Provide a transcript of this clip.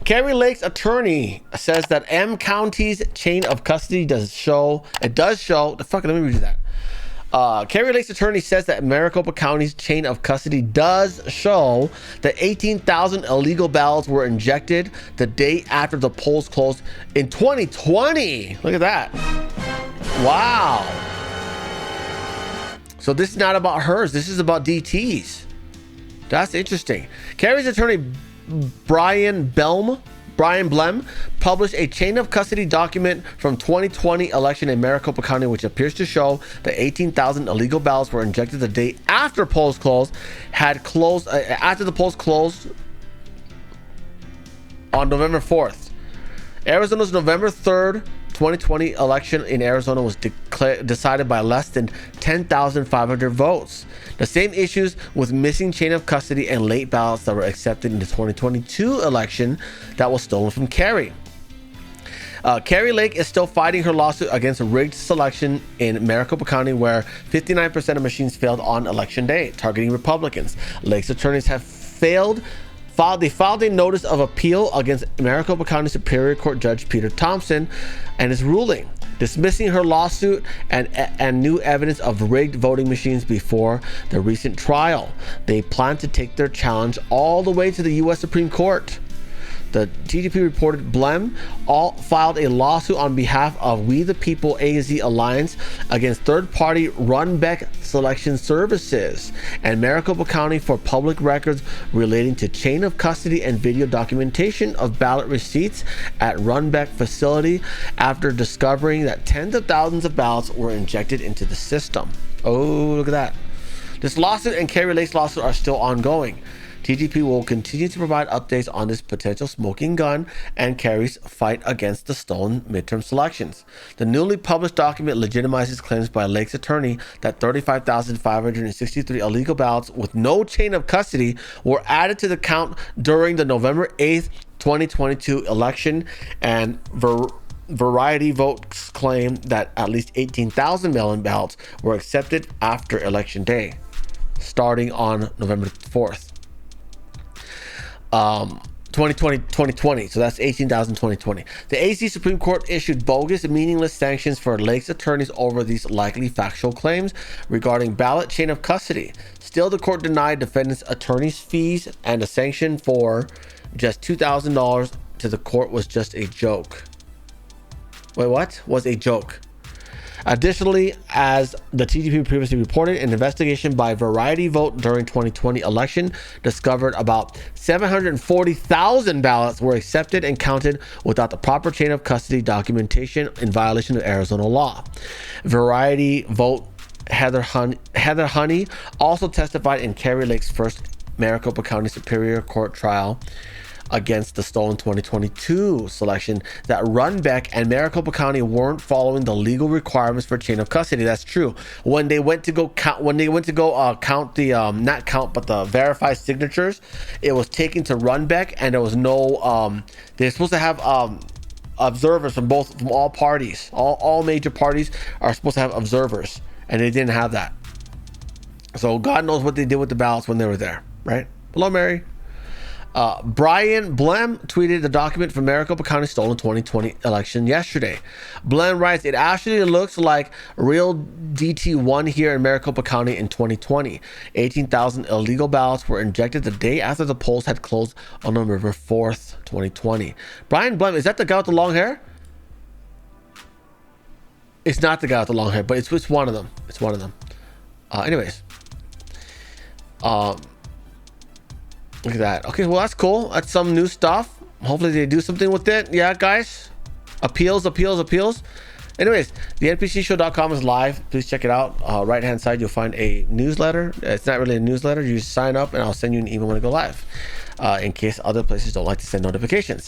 Kari Lake's attorney says that M County's chain of custody does show. The fuck. Let me read you that. Kari Lake's attorney says that Maricopa County's chain of custody does show that 18,000 illegal ballots were injected the day after the polls closed in 2020. Look at that. Wow. So this is not about hers. This is about DT's. That's interesting. Kari's attorney, Brian Blem, published a chain of custody document from 2020 election in Maricopa County, which appears to show that 18,000 illegal ballots were injected the day after polls closed, after the polls closed on November 4th. Arizona's November 3rd, 2020 election in Arizona was decided by less than 10,500 votes. The same issues with missing chain of custody and late ballots that were accepted in the 2022 election that was stolen from Kari. Kari Lake is still fighting her lawsuit against a rigged selection in Maricopa County, where 59% of machines failed on election day, targeting Republicans. Lake's attorneys have filed a notice of appeal against Maricopa County Superior Court Judge Peter Thompson and his ruling, dismissing her lawsuit and new evidence of rigged voting machines before the recent trial. They plan to take their challenge all the way to the U.S. Supreme Court. The TGP reported Blem filed a lawsuit on behalf of We the People AZ Alliance against third-party Runbeck Selection Services and Maricopa County for public records relating to chain of custody and video documentation of ballot receipts at Runbeck facility after discovering that tens of thousands of ballots were injected into the system. Oh, look at that. This lawsuit and Kari Lake's lawsuit are still ongoing. TGP will continue to provide updates on this potential smoking gun and Kari's fight against the stolen midterm selections. The newly published document legitimizes claims by Lake's attorney that 35,563 illegal ballots with no chain of custody were added to the count during the November 8th, 2022 election, and Variety Votes claim that at least 18,000 mail-in ballots were accepted after election day, starting on November 4th. 2020. So that's 18,000 2020. The AZ Supreme Court issued bogus and meaningless sanctions for Lake's attorneys over these likely factual claims regarding ballot chain of custody. Still, the court denied defendants' attorneys' fees, and a sanction for just $2,000 to the court was just a joke. Wait, what? Was a joke. Additionally, as the TGP previously reported, an investigation by Variety Vote during 2020 election discovered about 740,000 ballots were accepted and counted without the proper chain of custody documentation in violation of Arizona law. Variety Vote Heather Honey also testified in Kari Lake's first Maricopa County Superior Court trial against the stolen 2022 selection that Runbeck and Maricopa County weren't following the legal requirements for chain of custody. That's true. When they went to go count, the verified signatures, it was taken to Runbeck, and there was no. They're supposed to have observers from all parties. All major parties are supposed to have observers, and they didn't have that. So God knows what they did with the ballots when they were there, right? Hello, Mary. Brian Blem tweeted the document from Maricopa County stolen 2020 election yesterday. Blem writes, "It actually looks like real DT1 here in Maricopa County in 2020. 18,000 illegal ballots were injected the day after the polls had closed on November 4th, 2020. Brian Blem, is that the guy with the long hair? It's not the guy with the long hair, but it's one of them. It's one of them. Anyways. Look at that. Okay, well, that's cool. That's some new stuff. Hopefully they do something with it. Yeah, guys. Appeals. Anyways, the npcshow.com is live. Please check it out. Right hand side, you'll find a newsletter. It's not really a newsletter. You sign up and I'll send you an email when I go live, in case other places don't like to send notifications.